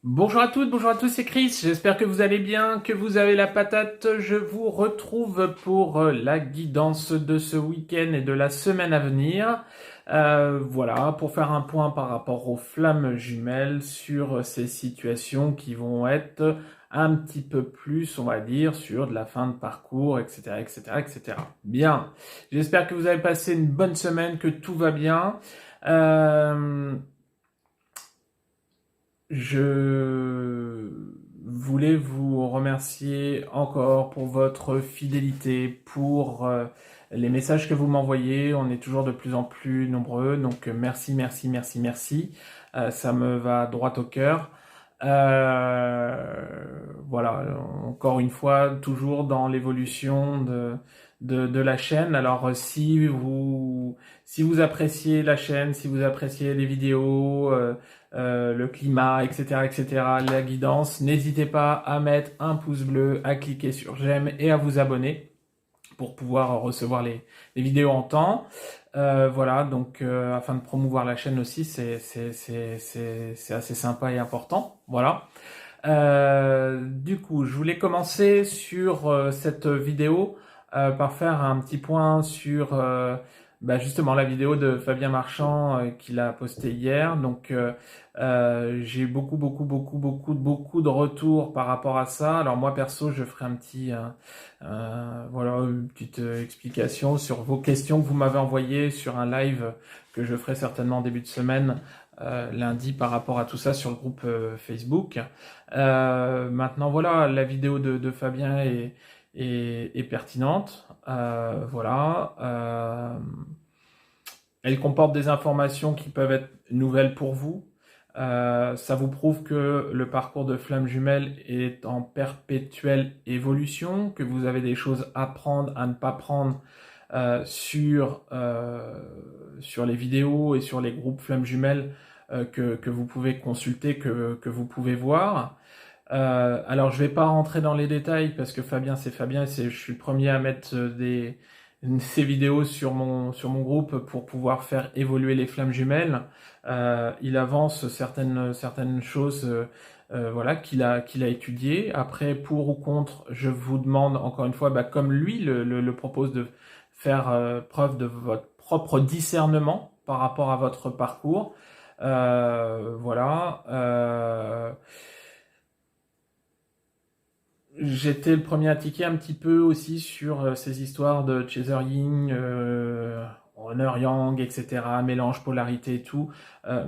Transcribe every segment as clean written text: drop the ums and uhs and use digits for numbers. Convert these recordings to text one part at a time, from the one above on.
Bonjour à toutes, bonjour à tous, c'est Chris. J'espère que vous allez bien, que vous avez la patate. Je vous retrouve pour la guidance de ce week-end et de la semaine à venir. Voilà, pour faire un point par rapport aux flammes jumelles sur ces situations qui vont être un petit peu plus, on va dire, sur de la fin de parcours, etc., etc., etc. Bien. J'espère que vous avez passé une bonne semaine, que tout va bien. Euh, Je voulais vous remercier encore pour votre fidélité, pour les messages que vous m'envoyez. On est toujours de plus en plus nombreux, donc merci, merci, merci, merci. Ça me va droit au cœur. Voilà, encore une fois, toujours dans l'évolution de la chaîne. Alors, si vous appréciez la chaîne, si vous appréciez les vidéos, le climat, etc., etc., la guidance, n'hésitez pas à mettre un pouce bleu, à cliquer sur j'aime et à vous abonner pour pouvoir recevoir les vidéos en temps. Voilà, donc afin de promouvoir la chaîne aussi, c'est assez sympa et important. Voilà. Du coup, je voulais commencer sur cette vidéo par faire un petit point sur justement la vidéo de Fabien Marchand qu'il a posté hier. Donc, j'ai eu beaucoup de retours par rapport à ça. Alors moi perso, je ferai voilà, une petite explication sur vos questions que vous m'avez envoyées sur un live que je ferai certainement en début de semaine lundi par rapport à tout ça sur le groupe Facebook. Maintenant, voilà, la vidéo de Fabien est pertinente. Voilà. Elle comporte des informations qui peuvent être nouvelles pour vous. Ça vous prouve que le parcours de flamme jumelle est en perpétuelle évolution, que vous avez des choses à prendre, à ne pas prendre sur les vidéos et sur les groupes flammes jumelles que vous pouvez consulter, que vous pouvez voir. Alors, je vais pas rentrer dans les détails parce que Fabien, c'est Fabien, je suis le premier à mettre ces vidéos sur mon groupe pour pouvoir faire évoluer les flammes jumelles. Il avance certaines choses, voilà, qu'il a étudiées. Après, pour ou contre, je vous demande encore une fois, comme lui le propose, de faire preuve de votre propre discernement par rapport à votre parcours. Voilà. J'étais le premier à tiquer un petit peu aussi sur ces histoires de Chaser Yin, Honor Yang, etc., mélange polarité et tout.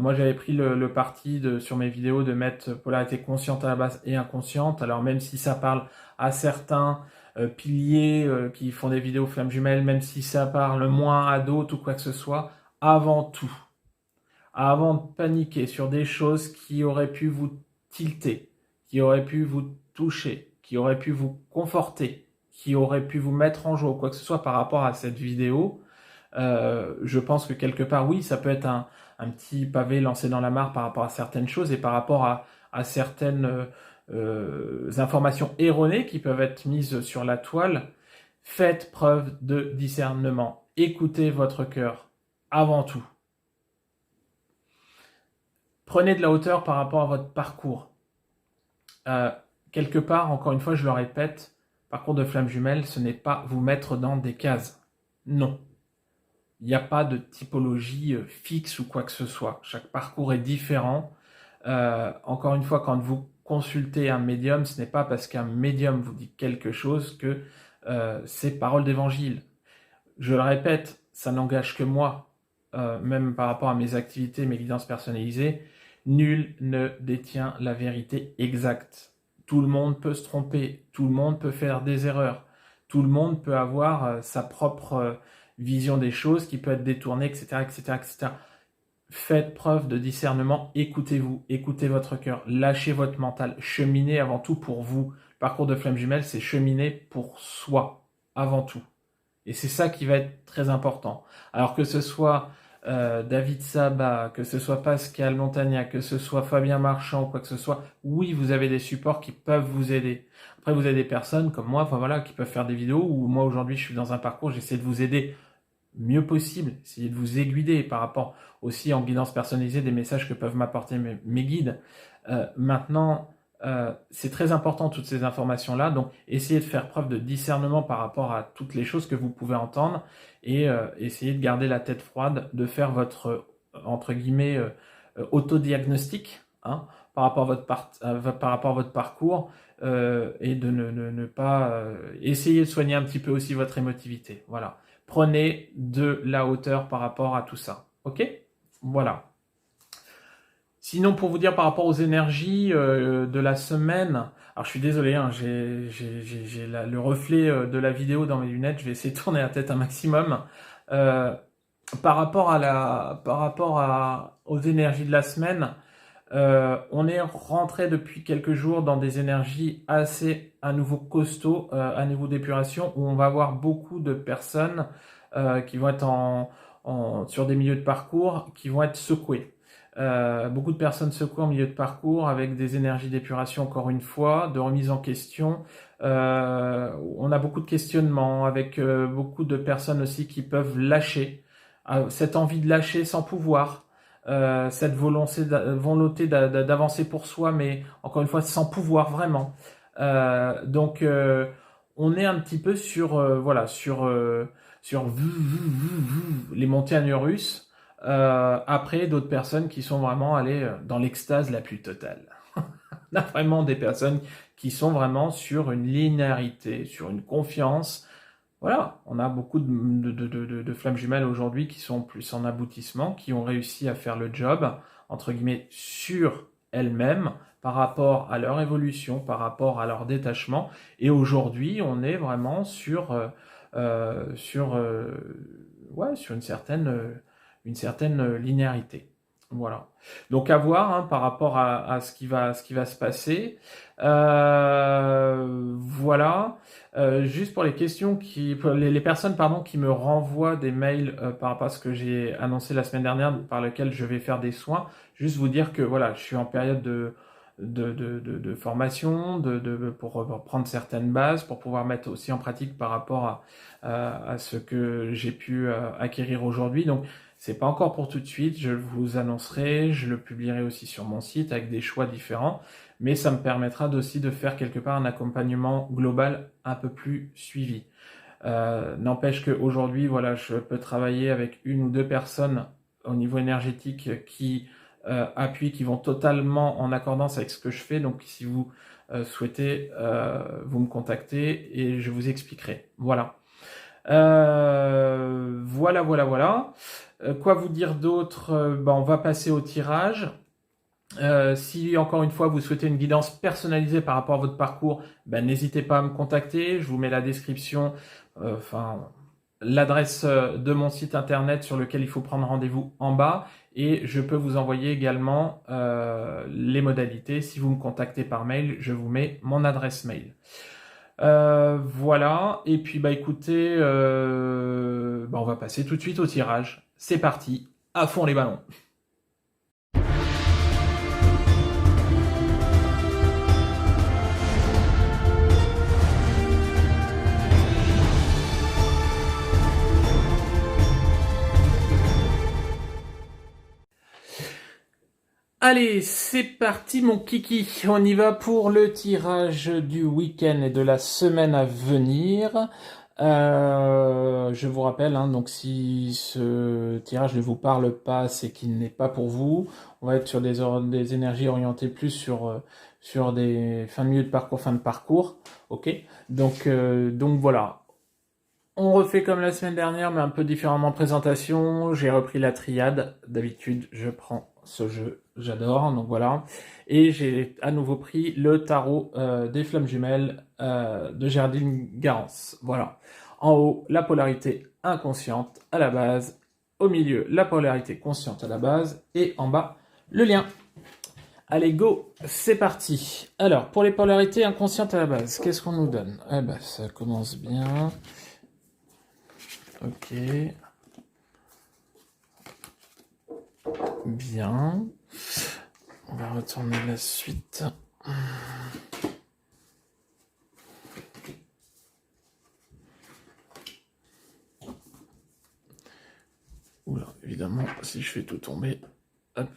Moi, j'avais pris le parti sur mes vidéos de mettre polarité consciente à la base et inconsciente. Alors, même si ça parle à certains piliers qui font des vidéos flammes jumelles, même si ça parle moins à d'autres ou quoi que ce soit, avant tout, avant de paniquer sur des choses qui auraient pu vous tilter, qui auraient pu vous toucher, qui auraient pu vous conforter, qui auraient pu vous mettre en joie, quoi que ce soit par rapport à cette vidéo, je pense que quelque part, oui, ça peut être un petit pavé lancé dans la mare par rapport à certaines choses et par rapport à certaines informations erronées qui peuvent être mises sur la toile. Faites preuve de discernement. Écoutez votre cœur avant tout. Prenez de la hauteur par rapport à votre parcours. Euh, Quelque part, encore une fois, je le répète, parcours de flamme jumelle, ce n'est pas vous mettre dans des cases. Non. Il n'y a pas de typologie fixe ou quoi que ce soit. Chaque parcours est différent. Encore une fois, quand vous consultez un médium, ce n'est pas parce qu'un médium vous dit quelque chose que c'est parole d'évangile. Je le répète, ça n'engage que moi, même par rapport à mes activités, mes guidances personnalisées. Nul ne détient la vérité exacte. Tout le monde peut se tromper, tout le monde peut faire des erreurs, tout le monde peut avoir sa propre vision des choses qui peut être détournée, etc., etc., etc. Faites preuve de discernement, écoutez-vous, écoutez votre cœur, lâchez votre mental, cheminez avant tout pour vous. Le parcours de flamme jumelle, c'est cheminer pour soi, avant tout. Et c'est ça qui va être très important. Alors que ce soit David Sabat, que ce soit Pascal Montagnac, que ce soit Fabien Marchand, quoi que ce soit, oui, vous avez des supports qui peuvent vous aider. Après, vous avez des personnes comme moi, enfin voilà, qui peuvent faire des vidéos où moi aujourd'hui je suis dans un parcours, j'essaie de vous aider mieux possible, essayer de vous aiguiller par rapport aussi en guidance personnalisée des messages que peuvent m'apporter mes guides. Maintenant, c'est très important toutes ces informations-là, donc essayez de faire preuve de discernement par rapport à toutes les choses que vous pouvez entendre et essayez de garder la tête froide, de faire votre, entre guillemets, autodiagnostic, hein, par rapport à votre parcours et de ne pas essayer de soigner un petit peu aussi votre émotivité. Voilà. Prenez de la hauteur par rapport à tout ça. Ok? Voilà. Sinon, pour vous dire par rapport aux énergies de la semaine, alors je suis désolé, hein, j'ai le reflet de la vidéo dans mes lunettes, je vais essayer de tourner la tête un maximum. Euh, aux énergies de la semaine, on est rentré depuis quelques jours dans des énergies assez à nouveau costauds à niveau d'épuration, où on va avoir beaucoup de personnes qui vont être sur des milieux de parcours, qui vont être secouées. Beaucoup de personnes secouées en milieu de parcours avec des énergies d'épuration encore une fois, de remise en question. On a beaucoup de questionnements avec beaucoup de personnes aussi qui peuvent lâcher, cette envie de lâcher sans pouvoir, cette volonté d'avancer pour soi, mais encore une fois sans pouvoir vraiment. Donc on est un petit peu sur voilà sur les montagnes russes. Après, d'autres personnes qui sont vraiment allées dans l'extase la plus totale. On a vraiment des personnes qui sont vraiment sur une linéarité, sur une confiance. Voilà, on a beaucoup de flammes jumelles aujourd'hui qui sont plus en aboutissement, qui ont réussi à faire le job, entre guillemets, sur elles-mêmes, par rapport à leur évolution, par rapport à leur détachement. Et aujourd'hui, on est vraiment sur une certaine linéarité. Voilà. Donc à voir hein, par rapport à ce qui va se passer. Voilà. Juste pour les questions pour les personnes qui me renvoient des mails par rapport à ce que j'ai annoncé la semaine dernière, par lequel je vais faire des soins, juste vous dire que voilà, je suis en période de formation, pour prendre certaines bases, pour pouvoir mettre aussi en pratique par rapport à ce que j'ai pu acquérir aujourd'hui. Donc c'est pas encore pour tout de suite, je vous annoncerai, je le publierai aussi sur mon site avec des choix différents, mais ça me permettra aussi de faire quelque part un accompagnement global un peu plus suivi. N'empêche qu'aujourd'hui, voilà, je peux travailler avec une ou deux personnes au niveau énergétique qui appuient, qui vont totalement en accordance avec ce que je fais. Donc si vous souhaitez, vous me contactez et je vous expliquerai. Voilà. Voilà. Quoi vous dire d'autre? On va passer au tirage. Si encore une fois vous souhaitez une guidance personnalisée par rapport à votre parcours, n'hésitez pas à me contacter. Je vous mets la description, l'adresse de mon site internet sur lequel il faut prendre rendez-vous en bas. Et je peux vous envoyer également les modalités. Si vous me contactez par mail, je vous mets mon adresse mail. Voilà, et puis écoutez, on va passer tout de suite au tirage. C'est parti, à fond les ballons. Allez, c'est parti mon kiki, on y va pour le tirage du week-end et de la semaine à venir. Je vous rappelle, hein, donc si ce tirage ne vous parle pas, c'est qu'il n'est pas pour vous. On va être sur des énergies orientées plus sur des fins de milieu de parcours, fin de parcours. Ok, donc voilà. On refait comme la semaine dernière, mais un peu différemment en présentation. J'ai repris la triade. D'habitude, je prends ce jeu, j'adore, donc voilà. Et j'ai à nouveau pris le tarot des flammes jumelles de Géraldine Garance. Voilà. En haut, la polarité inconsciente à la base. Au milieu, la polarité consciente à la base. Et en bas, le lien. Allez, go, c'est parti. Alors, pour les polarités inconscientes à la base, qu'est-ce qu'on nous donne? Ça commence bien. Ok. Bien. On va retourner la suite. si je fais tout tomber. Hop.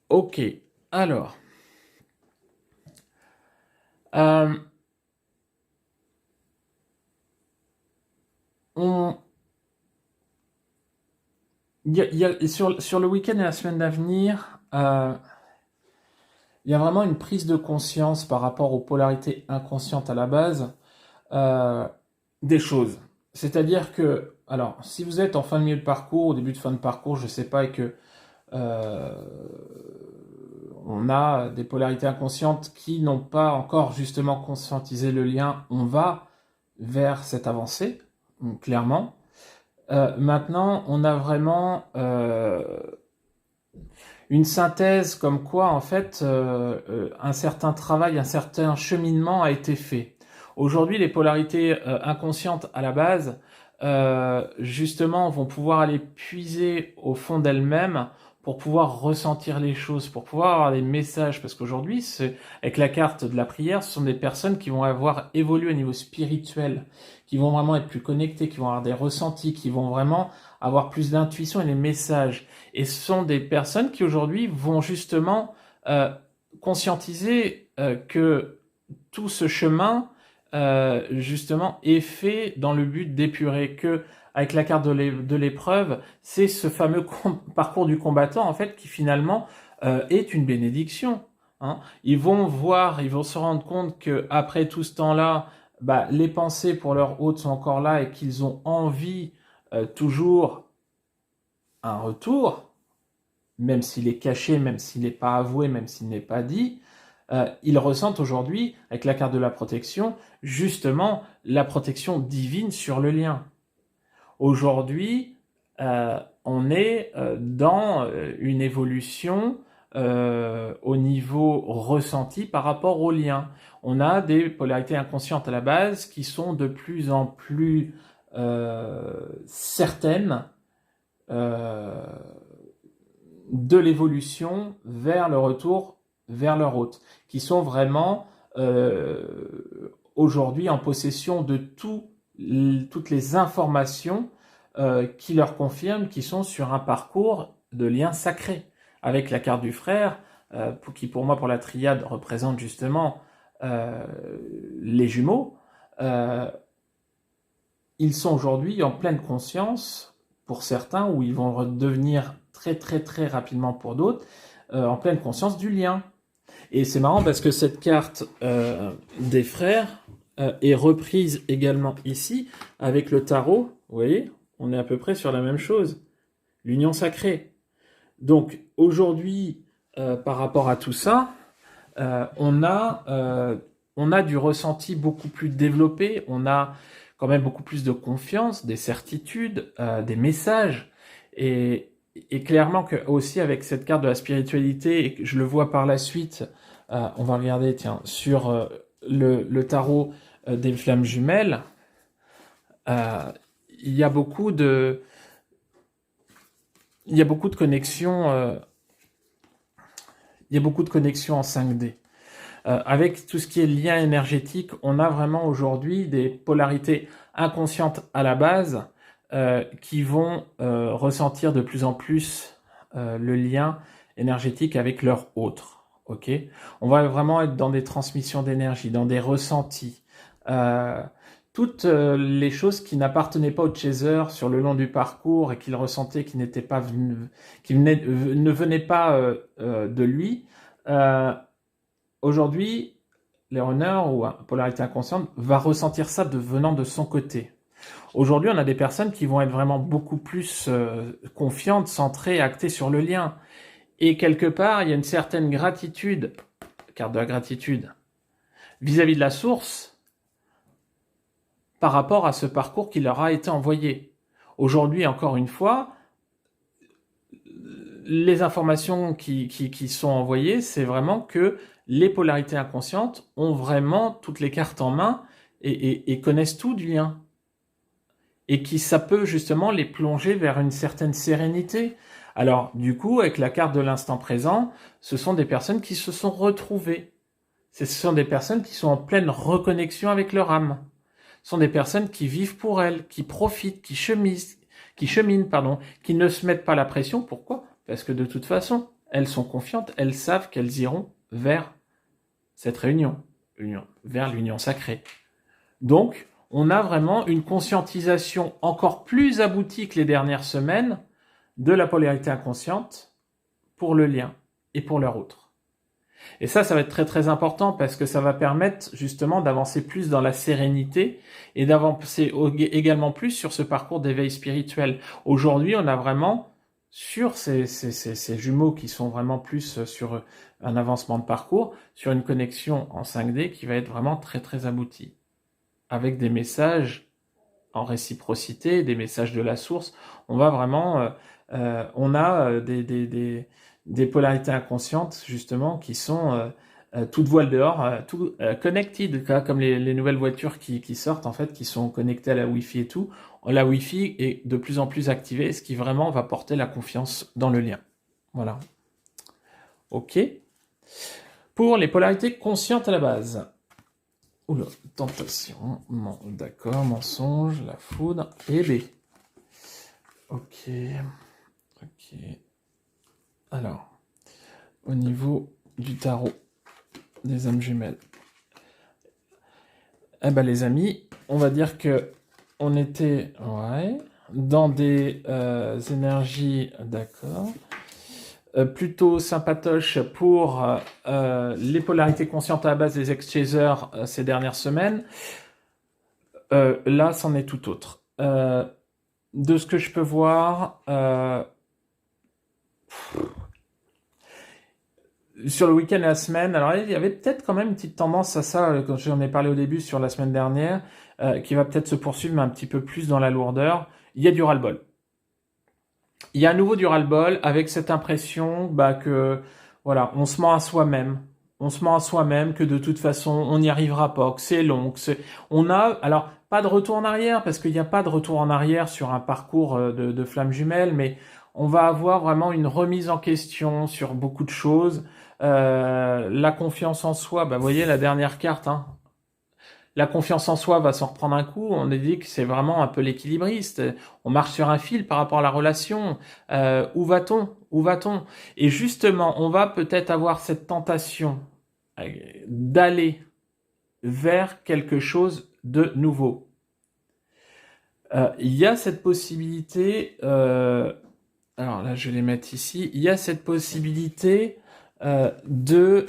Ok, alors. On... sur le week-end et la semaine d'avenir, il y a vraiment une prise de conscience par rapport aux polarités inconscientes à la base des choses. C'est-à-dire que, alors, si vous êtes en fin de milieu de parcours, au début de fin de parcours, je sais pas, et que on a des polarités inconscientes qui n'ont pas encore justement conscientisé le lien, on va vers cette avancée, clairement. Maintenant, on a vraiment une synthèse comme quoi, en fait, un certain travail, un certain cheminement a été fait. Aujourd'hui, les polarités inconscientes à la base, justement, vont pouvoir aller puiser au fond d'elles-mêmes pour pouvoir ressentir les choses, pour pouvoir avoir des messages, parce qu'aujourd'hui, avec la carte de la prière, ce sont des personnes qui vont avoir évolué au niveau spirituel, qui vont vraiment être plus connectées, qui vont avoir des ressentis, qui vont vraiment avoir plus d'intuition et des messages. Et ce sont des personnes qui aujourd'hui vont justement conscientiser que tout ce chemin justement est fait dans le but d'épurer, que avec la carte de l'épreuve, c'est ce fameux parcours du combattant en fait qui finalement est une bénédiction. Hein. Ils vont se rendre compte que après tout ce temps-là, bah, les pensées pour leur hôte sont encore là et qu'ils ont envie toujours un retour, même s'il est caché, même s'il n'est pas avoué, même s'il n'est pas dit. Ils ressentent aujourd'hui, avec la carte de la protection, justement la protection divine sur le lien. Aujourd'hui, on est dans une évolution au niveau ressenti par rapport au lien. On a des polarités inconscientes à la base qui sont de plus en plus certaines de l'évolution vers le retour vers leur hôte, qui sont vraiment aujourd'hui en possession de toutes les informations qui leur confirment qu'ils sont sur un parcours de lien sacré, avec la carte du frère, qui pour moi, pour la triade, représente justement les jumeaux. Ils sont aujourd'hui en pleine conscience, pour certains, ou ils vont devenir très très très rapidement pour d'autres, en pleine conscience du lien. Et c'est marrant parce que cette carte des frères est reprise également ici avec le tarot. Vous voyez, on est à peu près sur la même chose. L'union sacrée. Donc aujourd'hui, par rapport à tout ça, on a du ressenti beaucoup plus développé. On a quand même beaucoup plus de confiance, des certitudes, des messages. Et clairement que aussi avec cette carte de la spiritualité, et que je le vois par la suite, on va regarder tiens, sur le tarot des flammes jumelles, il y a beaucoup de connexions il y a beaucoup de connexions en 5D. Avec tout ce qui est lien énergétique, on a vraiment aujourd'hui des polarités inconscientes à la base qui vont ressentir de plus en plus le lien énergétique avec leur autre. Okay, on va vraiment être dans des transmissions d'énergie, dans des ressentis. Toutes les choses qui n'appartenaient pas au chaser sur le long du parcours et qu'il ressentait qui n'étaient pas ne venaient pas de lui. Aujourd'hui, les runners ou polarité inconsciente va ressentir ça venant de son côté. Aujourd'hui, on a des personnes qui vont être vraiment beaucoup plus confiantes, centrées, actées sur le lien. Et quelque part, il y a une certaine gratitude, carte de la gratitude, vis-à-vis de la source, par rapport à ce parcours qui leur a été envoyé. Aujourd'hui, encore une fois, les informations qui sont envoyées, c'est vraiment que les polarités inconscientes ont vraiment toutes les cartes en main et connaissent tout du lien. Et ça peut justement les plonger vers une certaine sérénité. Alors, du coup, avec la carte de l'instant présent, ce sont des personnes qui se sont retrouvées. Ce sont des personnes qui sont en pleine reconnexion avec leur âme. Ce sont des personnes qui vivent pour elles, qui profitent, qui chemisent, qui cheminent, pardon, qui ne se mettent pas la pression. Pourquoi? Parce que de toute façon, elles sont confiantes, elles savent qu'elles iront vers cette réunion, vers l'union sacrée. Donc, on a vraiment une conscientisation encore plus aboutie que les dernières semaines de la polarité inconsciente pour le lien et pour leur autre. Et ça va être très très important parce que ça va permettre justement d'avancer plus dans la sérénité et d'avancer également plus sur ce parcours d'éveil spirituel. Aujourd'hui, on a vraiment sur ces jumeaux qui sont vraiment plus sur un avancement de parcours, sur une connexion en 5D qui va être vraiment très très aboutie, avec des messages en réciprocité, des messages de la source. On va vraiment, on a des polarités inconscientes justement qui sont toutes voiles dehors, tout connected, comme les nouvelles voitures qui sortent en fait, qui sont connectées à la Wi-Fi et tout. La Wi-Fi est de plus en plus activée, ce qui vraiment va porter la confiance dans le lien. Voilà. Ok. Pour les polarités conscientes à la base. Oula, tentation, d'accord, mensonge, la foudre et B. Ok. Alors, au niveau du tarot des âmes jumelles. Eh ben les amis, on va dire que on était dans des énergies, d'accord, plutôt sympatoches pour les polarités conscientes à la base des ex-chasers ces dernières semaines. Là, c'en est tout autre. De ce que je peux voir, sur le week-end et la semaine, alors il y avait peut-être quand même une petite tendance à ça, quand j'en ai parlé au début sur la semaine dernière, qui va peut-être se poursuivre, mais un petit peu plus dans la lourdeur. Il y a du ras-le-bol. Il y a à nouveau du ras-le-bol avec cette impression que voilà, on se ment à soi-même. On se ment à soi-même que de toute façon, on n'y arrivera pas, que c'est long, on a, alors, pas de retour en arrière, parce qu'il n'y a pas de retour en arrière sur un parcours de flammes jumelles, mais on va avoir vraiment une remise en question sur beaucoup de choses. La confiance en soi, vous voyez la dernière carte, hein. La confiance en soi va s'en reprendre un coup. On a dit que c'est vraiment un peu l'équilibriste. On marche sur un fil par rapport à la relation. Où va-t-on? Où va-t-on? Et justement, on va peut-être avoir cette tentation d'aller vers quelque chose de nouveau. Il y a cette possibilité, alors là je vais les mettre ici, il y a cette possibilité de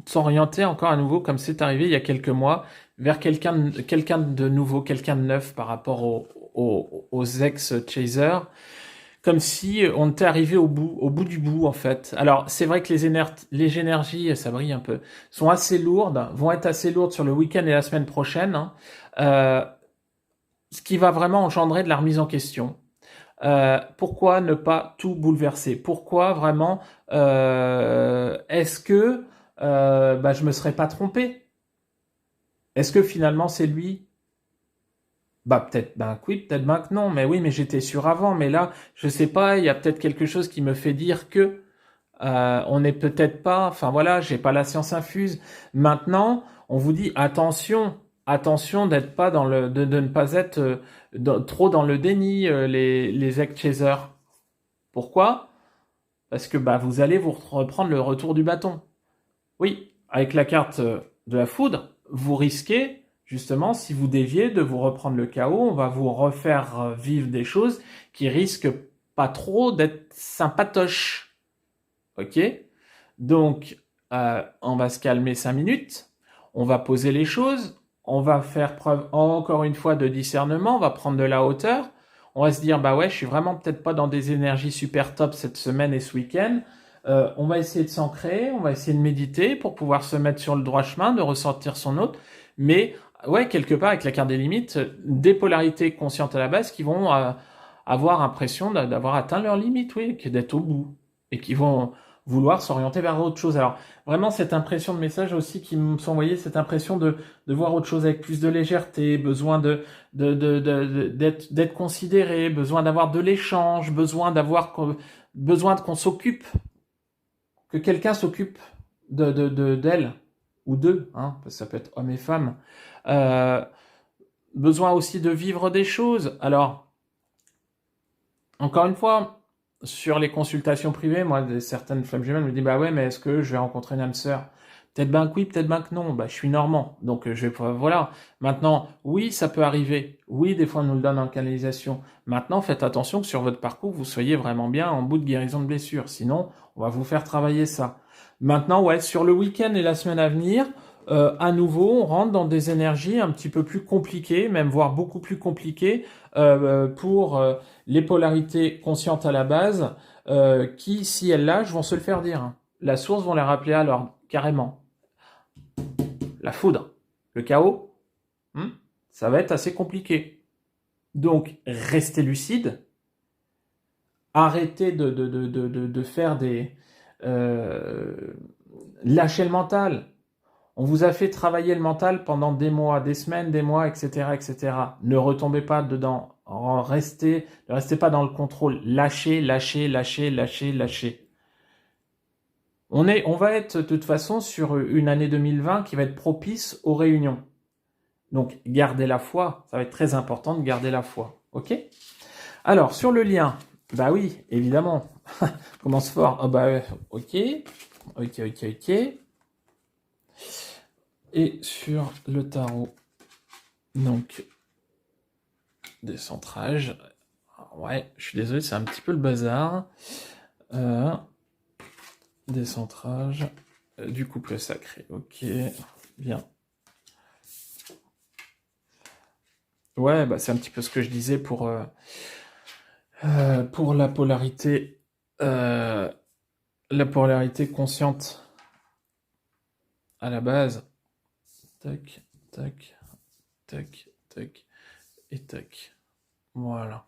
s'orienter encore à nouveau, comme c'est arrivé il y a quelques mois, vers quelqu'un de nouveau, quelqu'un de neuf par rapport aux ex-chasers, comme si on était arrivé au bout du bout en fait. Alors c'est vrai que les énergies, ça brille un peu, sont assez lourdes, vont être assez lourdes sur le week-end et la semaine prochaine, hein, ce qui va vraiment engendrer de la remise en question. Pourquoi ne pas tout bouleverser? Pourquoi vraiment est-ce que je me serais pas trompé? Est-ce que finalement c'est lui? Peut-être, oui, peut-être que non, mais oui, mais j'étais sûr avant, mais là, je sais pas, il y a peut-être quelque chose qui me fait dire que on n'est peut-être pas, enfin voilà, j'ai pas la science infuse. Maintenant, on vous dit attention d'être pas de ne pas être trop dans le déni, les ex-chasers. Pourquoi? Parce que vous allez vous reprendre le retour du bâton. Oui, avec la carte de la foudre, vous risquez, justement, si vous déviez, de vous reprendre le chaos. On va vous refaire vivre des choses qui risquent pas trop d'être sympatoches. Ok? Donc, on va se calmer 5 minutes. On va poser les choses. On va faire preuve, encore une fois, de discernement. On va prendre de la hauteur. On va se dire, je suis vraiment peut-être pas dans des énergies super top cette semaine et ce week-end. On va essayer de s'ancrer, on va essayer de méditer pour pouvoir se mettre sur le droit chemin, de ressentir son autre. Mais quelque part, avec la carte des limites, des polarités conscientes à la base qui vont avoir l'impression d'avoir atteint leurs limites, d'être au bout. Et qui vont vouloir s'orienter vers autre chose. Alors, vraiment, cette impression de message aussi qui me sont envoyés, cette impression de voir autre chose avec plus de légèreté, besoin d'être considéré, besoin d'avoir de l'échange, besoin qu'on s'occupe, que quelqu'un s'occupe d'elle ou d'eux, hein, parce que ça peut être homme et femme. besoin aussi de vivre des choses. Alors, encore une fois, sur les consultations privées, moi, certaines flammes jumelles me disent, bah ouais, mais est-ce que je vais rencontrer une âme sœur? Peut-être ben que oui, peut-être ben que non. Bah, je suis normand, donc je vais pas, voilà. Maintenant, oui, ça peut arriver. Oui, des fois, on nous le donne en canalisation. Maintenant, faites attention que sur votre parcours, vous soyez vraiment bien en bout de guérison de blessure. Sinon, on va vous faire travailler ça. Maintenant, ouais, sur le week-end et la semaine à venir, à nouveau, on rentre dans des énergies un petit peu plus compliquées, même voire beaucoup plus compliquées, pour les polarités conscientes à la base, qui, si elles lâchent, vont se le faire dire. La source vont les rappeler à l'ordre, carrément. La foudre, le chaos, ça va être assez compliqué. Donc, restez lucide, arrêtez de faire des... lâchez le mental. On vous a fait travailler le mental pendant des mois, des semaines, des mois, etc., etc. Ne retombez pas dedans. Ne restez pas dans le contrôle. Lâchez, lâchez, lâchez, lâchez, lâchez. On va être de toute façon sur une année 2020 qui va être propice aux réunions. Donc, gardez la foi. Ça va être très important de garder la foi. Ok? Alors, sur le lien, bah oui, évidemment. Commence fort. Oh bah, ok. Ok. Et sur le tarot, donc, décentrage. Ouais, je suis désolé, c'est un petit peu le bazar. Décentrage du couple sacré. Ok, bien. Ouais, bah c'est un petit peu ce que je disais pour la polarité consciente à la base. Tac, tac, tac, tac et tac. Voilà.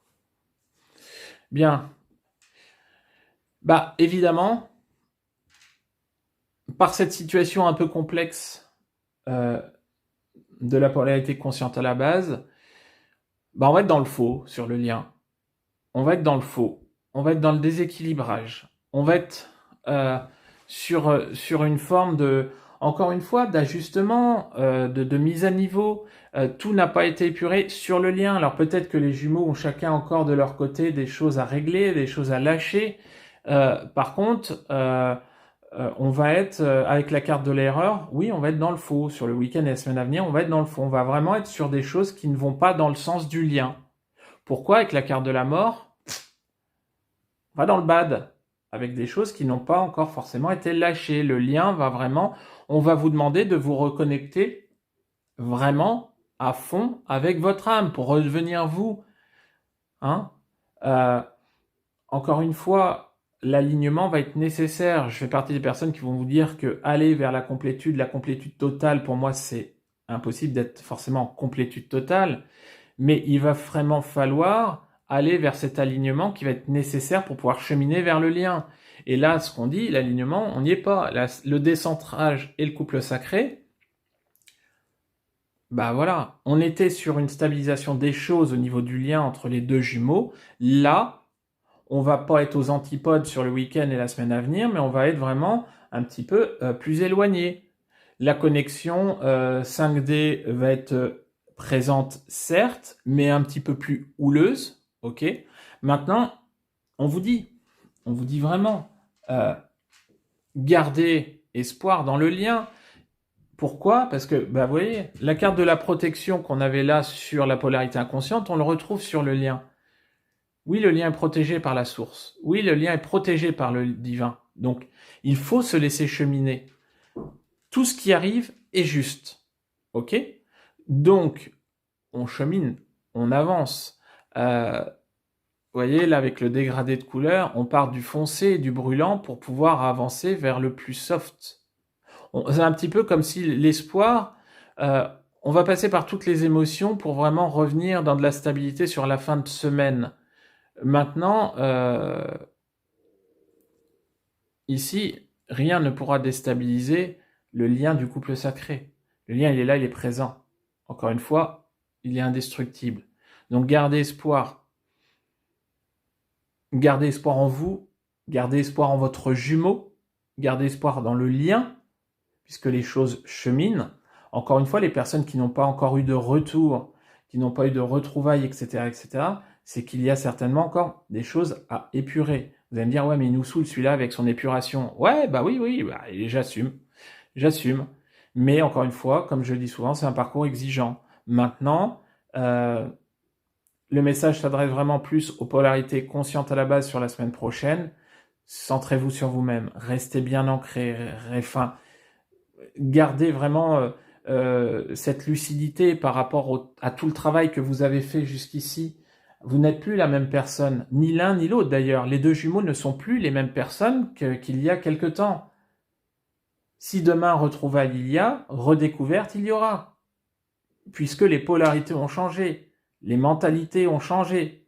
Bien. Bah évidemment, par cette situation un peu complexe de la polarité consciente à la base, bah on va être dans le faux sur le lien. On va être dans le faux. On va être dans le déséquilibrage. On va être sur une forme de, encore une fois, d'ajustement, de mise à niveau. Tout n'a pas été épuré sur le lien. Alors peut-être que les jumeaux ont chacun encore de leur côté des choses à régler, des choses à lâcher. Par contre, on va être avec la carte de l'erreur, oui, on va être dans le faux. Sur le week-end et la semaine à venir, on va être dans le faux. On va vraiment être sur des choses qui ne vont pas dans le sens du lien. Pourquoi? Avec la carte de la mort, on va dans le bad, avec des choses qui n'ont pas encore forcément été lâchées. Le lien va vraiment, on va vous demander de vous reconnecter vraiment à fond avec votre âme pour redevenir vous. Hein? Encore une fois, l'alignement va être nécessaire. Je fais partie des personnes qui vont vous dire que aller vers la complétude totale, pour moi, c'est impossible d'être forcément en complétude totale. Mais il va vraiment falloir aller vers cet alignement qui va être nécessaire pour pouvoir cheminer vers le lien. Et là, ce qu'on dit, l'alignement, on n'y est pas. Là, le décentrage et le couple sacré, bah voilà, on était sur une stabilisation des choses au niveau du lien entre les deux jumeaux. Là, on va pas être aux antipodes sur le week-end et la semaine à venir, mais on va être vraiment un petit peu plus éloigné. La connexion 5D va être présente, certes, mais un petit peu plus houleuse. Ok. Maintenant, on vous dit vraiment, gardez espoir dans le lien. Pourquoi? Parce que, bah, vous voyez, la carte de la protection qu'on avait là sur la polarité inconsciente, on le retrouve sur le lien. Oui, le lien est protégé par la source. Oui, le lien est protégé par le divin. Donc, il faut se laisser cheminer. Tout ce qui arrive est juste. Ok? Donc, on chemine, on avance. Vous voyez, là, avec le dégradé de couleur, on part du foncé et du brûlant pour pouvoir avancer vers le plus soft. C'est un petit peu comme si l'espoir, on va passer par toutes les émotions pour vraiment revenir dans de la stabilité sur la fin de semaine. Maintenant, ici, rien ne pourra déstabiliser le lien du couple sacré. Le lien, il est là, il est présent. Encore une fois, il est indestructible. Donc gardez espoir. Gardez espoir en vous, gardez espoir en votre jumeau, gardez espoir dans le lien, puisque les choses cheminent. Encore une fois, les personnes qui n'ont pas encore eu de retour, qui n'ont pas eu de retrouvailles, etc., c'est qu'il y a certainement encore des choses à épurer. Vous allez me dire, ouais, mais il nous saoule celui-là avec son épuration. Ouais, bah oui, bah, et j'assume. Mais encore une fois, comme je le dis souvent, c'est un parcours exigeant. Maintenant, le message s'adresse vraiment plus aux polarités conscientes à la base sur la semaine prochaine. Centrez-vous sur vous-même, restez bien ancré, enfin, gardez vraiment cette lucidité par rapport à tout le travail que vous avez fait jusqu'ici. Vous n'êtes plus la même personne, ni l'un ni l'autre d'ailleurs. Les deux jumeaux ne sont plus les mêmes personnes qu'il y a quelque temps. Si demain retrouvailles il y a, redécouverte il y aura. Puisque les polarités ont changé, les mentalités ont changé.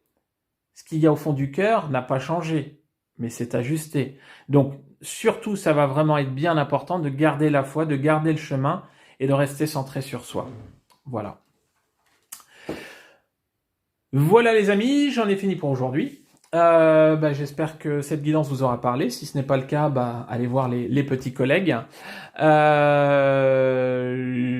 Ce qu'il y a au fond du cœur n'a pas changé, mais c'est ajusté. Donc, surtout, ça va vraiment être bien important de garder la foi, de garder le chemin et de rester centré sur soi. Voilà. Voilà les amis, j'en ai fini pour aujourd'hui. J'espère que cette guidance vous aura parlé. Si ce n'est pas le cas, allez voir les petits collègues.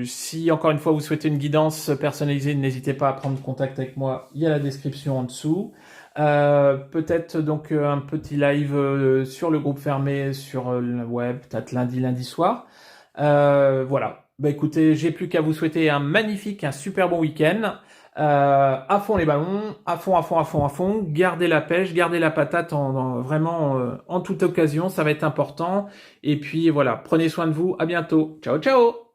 Si encore une fois vous souhaitez une guidance personnalisée, n'hésitez pas à prendre contact avec moi. Il y a la description en dessous. Peut-être donc un petit live sur le groupe fermé sur le web, peut-être lundi soir. Voilà. Écoutez, j'ai plus qu'à vous souhaiter un magnifique, un super bon week-end. À fond les ballons, à fond. Gardez la pêche, gardez la patate vraiment en toute occasion, ça va être important. Et puis voilà, prenez soin de vous. À bientôt. Ciao, ciao.